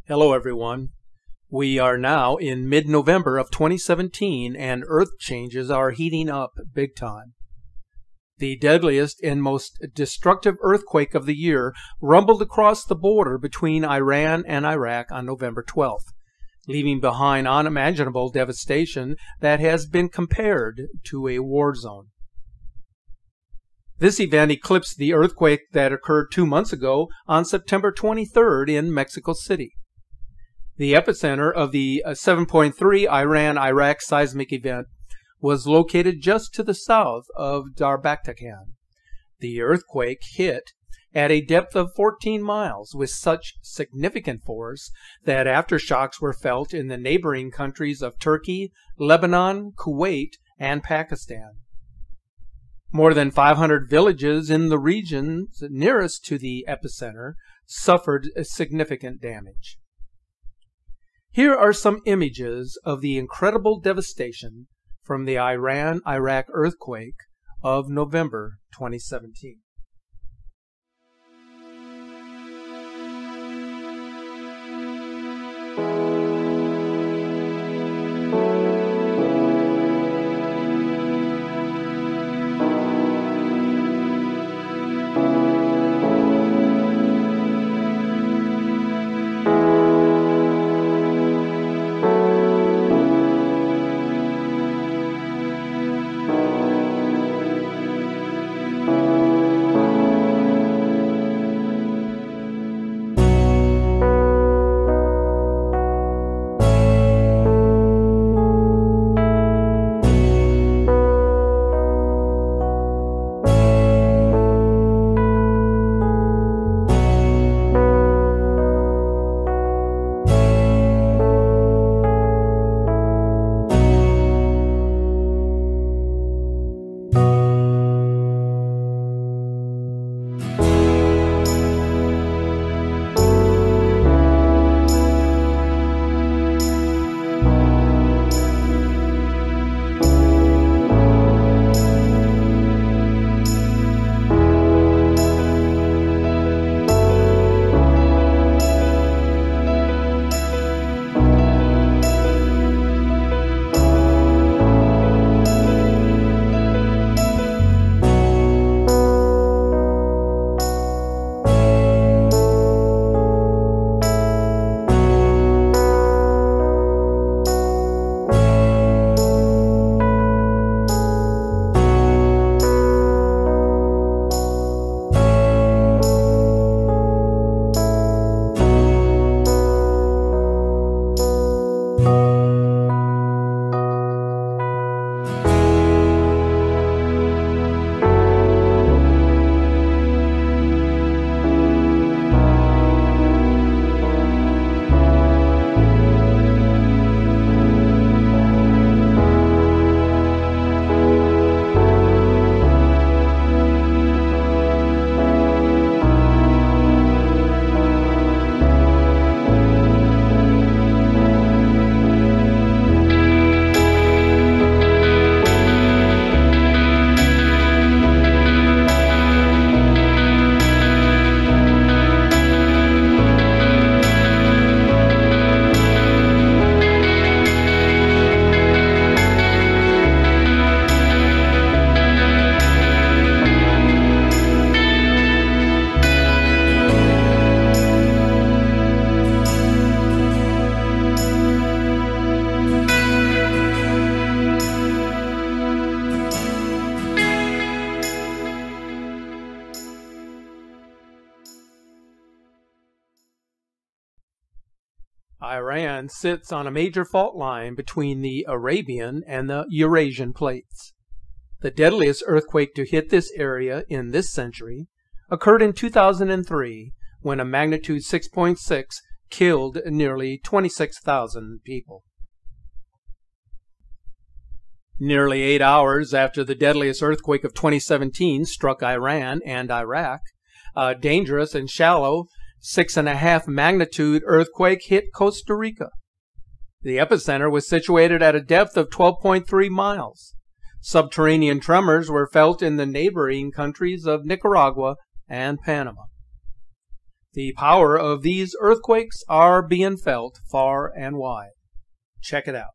Hello everyone. We are now in mid-November of 2017 and Earth changes are heating up big time. The deadliest and most destructive earthquake of the year rumbled across the border between Iran and Iraq on November 12th, leaving behind unimaginable devastation that has been compared to a war zone. This event eclipsed the earthquake that occurred 2 months ago on September 23rd in Mexico City. The epicenter of the 7.3 Iran-Iraq seismic event was located just to the south of Darbaktakan. The earthquake hit at a depth of 14 miles with such significant force that aftershocks were felt in the neighboring countries of Turkey, Lebanon, Kuwait, and Pakistan. More than 500 villages in the regions nearest to the epicenter suffered significant damage. Here are some images of the incredible devastation from the Iran-Iraq earthquake of November 2017. Iran sits on a major fault line between the Arabian and the Eurasian plates. The deadliest earthquake to hit this area in this century occurred in 2003 when a magnitude 6.6 killed nearly 26,000 people. Nearly 8 hours after the deadliest earthquake of 2017 struck Iran and Iraq, a dangerous and shallow 6.5 magnitude earthquake hit Costa Rica. The epicenter was situated at a depth of 12.3 miles. Subterranean tremors were felt in the neighboring countries of Nicaragua and Panama. The power of these earthquakes are being felt far and wide. Check it out.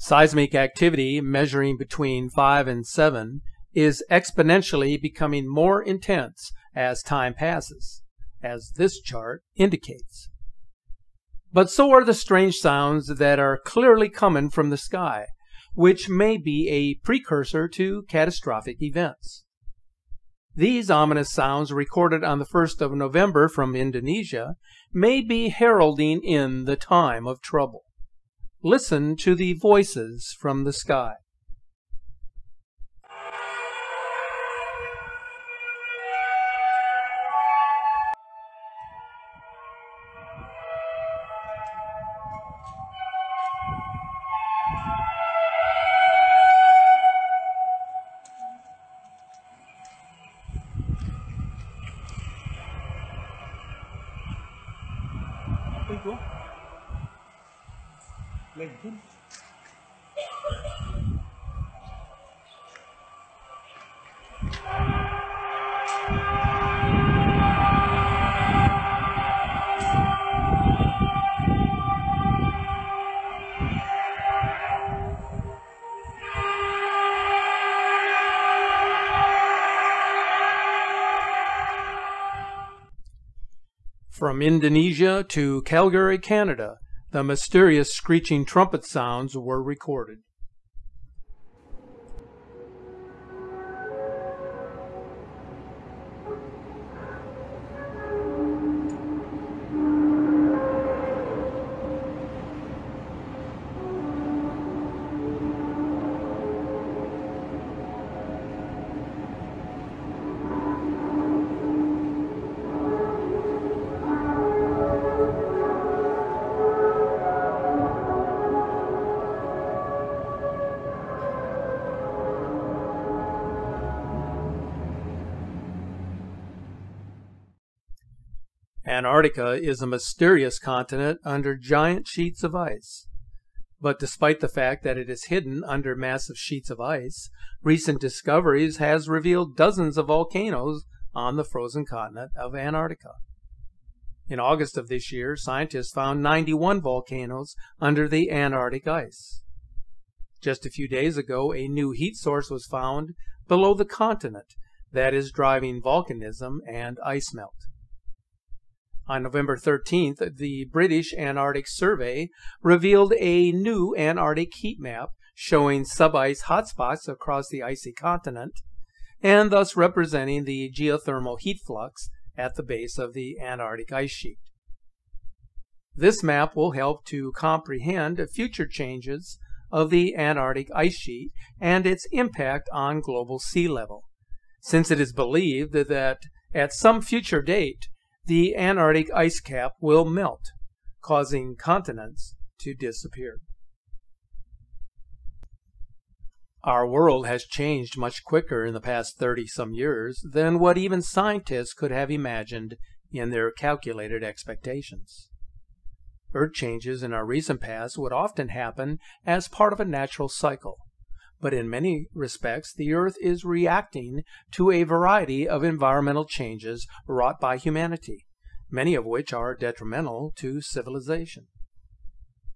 Seismic activity measuring between 5 and 7 is exponentially becoming more intense as time passes, as this chart indicates. But so are the strange sounds that are clearly coming from the sky, which may be a precursor to catastrophic events. These ominous sounds recorded on the 1st of November from Indonesia may be heralding in the time of trouble. Listen to the voices from the sky. From Indonesia to Calgary, Canada, the mysterious screeching trumpet sounds were recorded. Antarctica is a mysterious continent under giant sheets of ice. But despite the fact that it is hidden under massive sheets of ice, recent discoveries has revealed dozens of volcanoes on the frozen continent of Antarctica. In August of this year, scientists found 91 volcanoes under the Antarctic ice. Just a few days ago, a new heat source was found below the continent that is driving volcanism and ice melt. On November 13th, the British Antarctic Survey revealed a new Antarctic heat map showing sub-ice hotspots across the icy continent, and thus representing the geothermal heat flux at the base of the Antarctic ice sheet. This map will help to comprehend future changes of the Antarctic ice sheet and its impact on global sea level, since it is believed that at some future date, the Antarctic ice cap will melt, causing continents to disappear. Our world has changed much quicker in the past 30-some years than what even scientists could have imagined in their calculated expectations. Earth changes in our recent past would often happen as part of a natural cycle, but in many respects the Earth is reacting to a variety of environmental changes wrought by humanity, many of which are detrimental to civilization.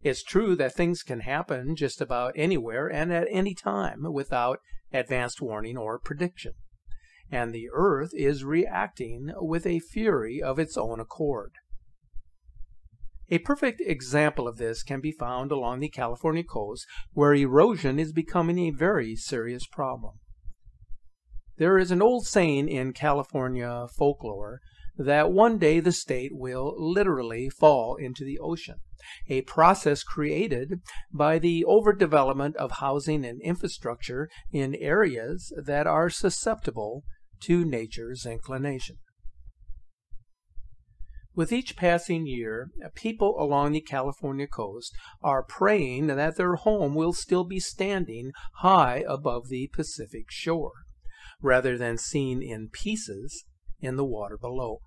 It's true that things can happen just about anywhere and at any time without advanced warning or prediction, and the Earth is reacting with a fury of its own accord. A perfect example of this can be found along the California coast, where erosion is becoming a very serious problem. There is an old saying in California folklore that one day the state will literally fall into the ocean, a process created by the overdevelopment of housing and infrastructure in areas that are susceptible to nature's inclination. With each passing year, people along the California coast are praying that their home will still be standing high above the Pacific shore, rather than seen in pieces in the water below.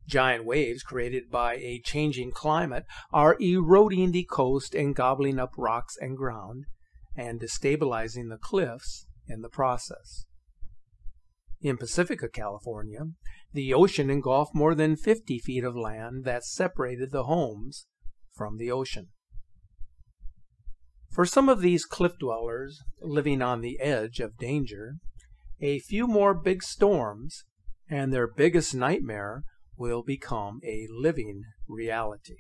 Giant waves created by a changing climate are eroding the coast and gobbling up rocks and ground, and destabilizing the cliffs in the process. In Pacifica, California, the ocean engulfed more than 50 feet of land that separated the homes from the ocean. For some of these cliff dwellers living on the edge of danger, a few more big storms and their biggest nightmare will become a living reality.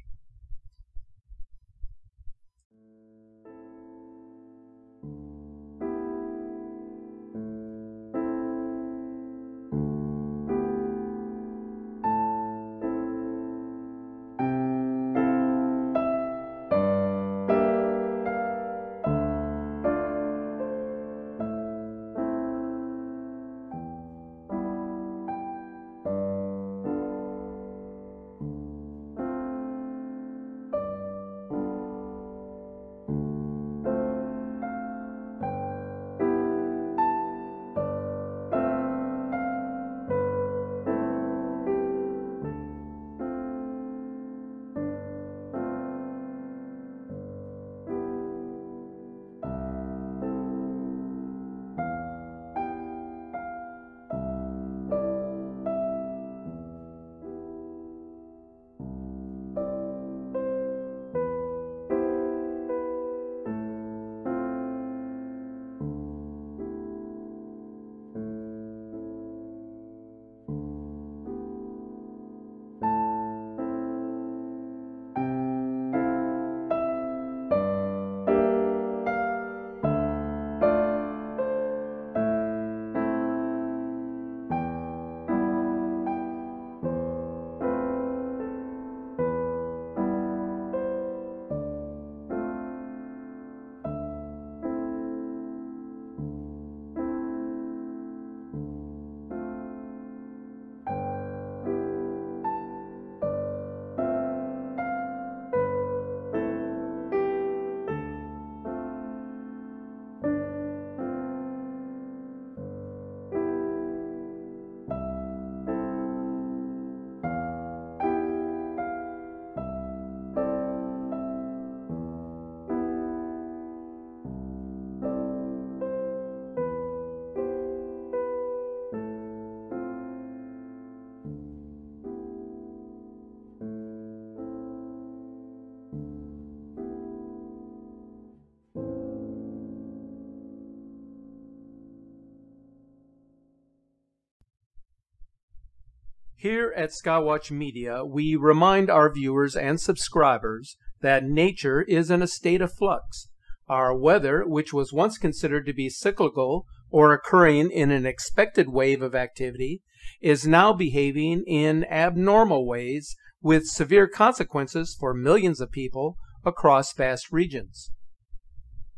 Here at Skywatch Media, we remind our viewers and subscribers that nature is in a state of flux. Our weather, which was once considered to be cyclical or occurring in an expected wave of activity, is now behaving in abnormal ways with severe consequences for millions of people across vast regions.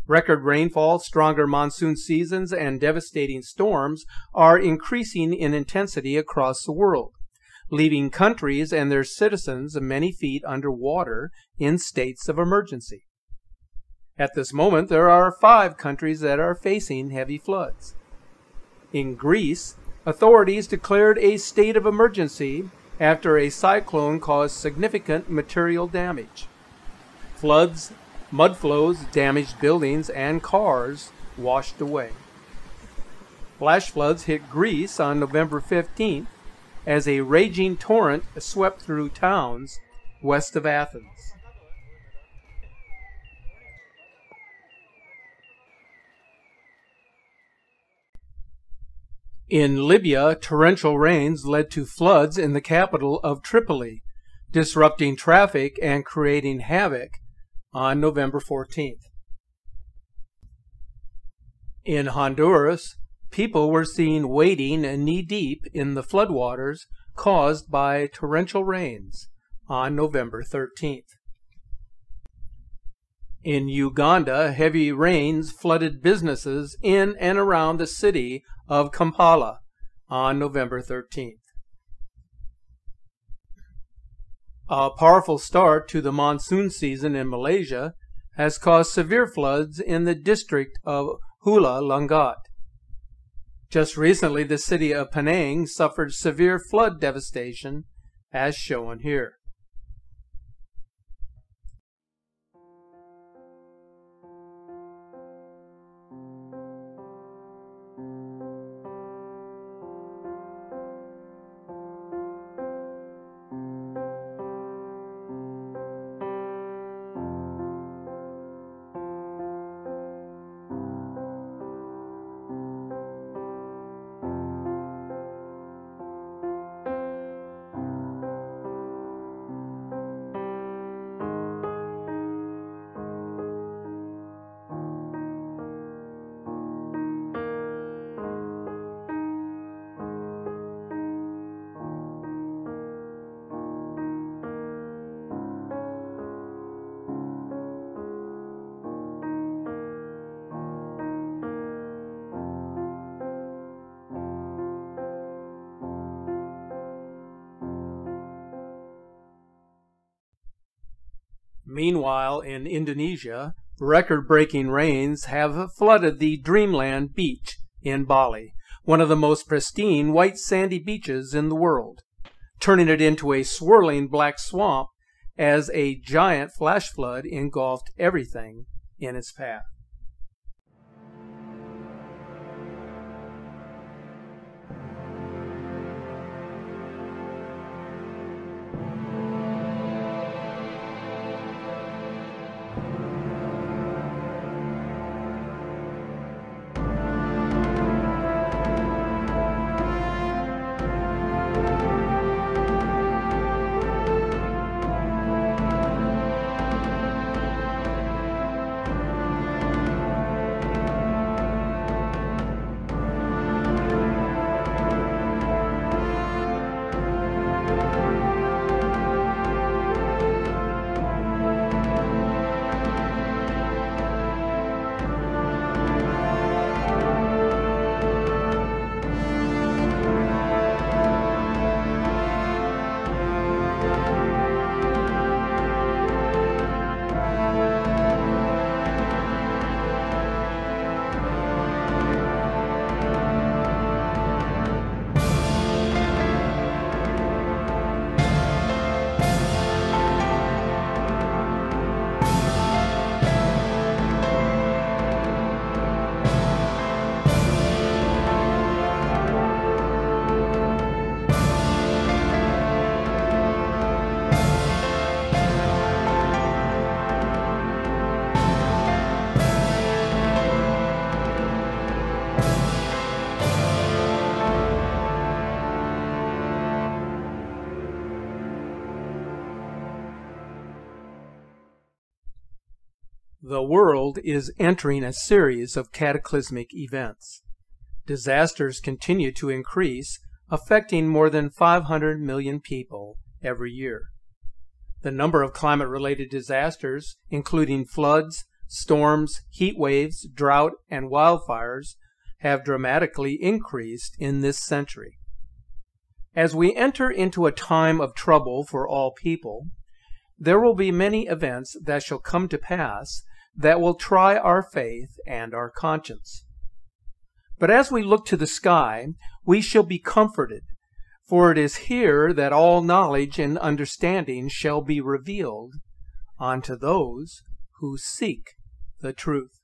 Record rainfall, stronger monsoon seasons, and devastating storms are increasing in intensity across the world, leaving countries and their citizens many feet underwater in states of emergency. At this moment, there are 5 countries that are facing heavy floods. In Greece, authorities declared a state of emergency after a cyclone caused significant material damage. Floods, mud flows damaged buildings and cars washed away. Flash floods hit Greece on November 15th as a raging torrent swept through towns west of Athens. In Libya, torrential rains led to floods in the capital of Tripoli, disrupting traffic and creating havoc on November 14th. In Honduras, people were seen wading knee-deep in the floodwaters caused by torrential rains on November 13th. In Uganda, heavy rains flooded businesses in and around the city of Kampala on November 13th. A powerful start to the monsoon season in Malaysia has caused severe floods in the district of Hulu Langat. Just recently, the city of Penang suffered severe flood devastation, as shown here. Meanwhile, in Indonesia, record-breaking rains have flooded the Dreamland Beach in Bali, one of the most pristine white sandy beaches in the world, turning it into a swirling black swamp as a giant flash flood engulfed everything in its path. The world is entering a series of cataclysmic events. Disasters continue to increase, affecting more than 500 million people every year. The number of climate-related disasters, including floods, storms, heat waves, drought, and wildfires, have dramatically increased in this century. As we enter into a time of trouble for all people, there will be many events that shall come to pass that will try our faith and our conscience. But as we look to the sky, we shall be comforted For it is here that all knowledge and understanding shall be revealed unto those who seek the truth.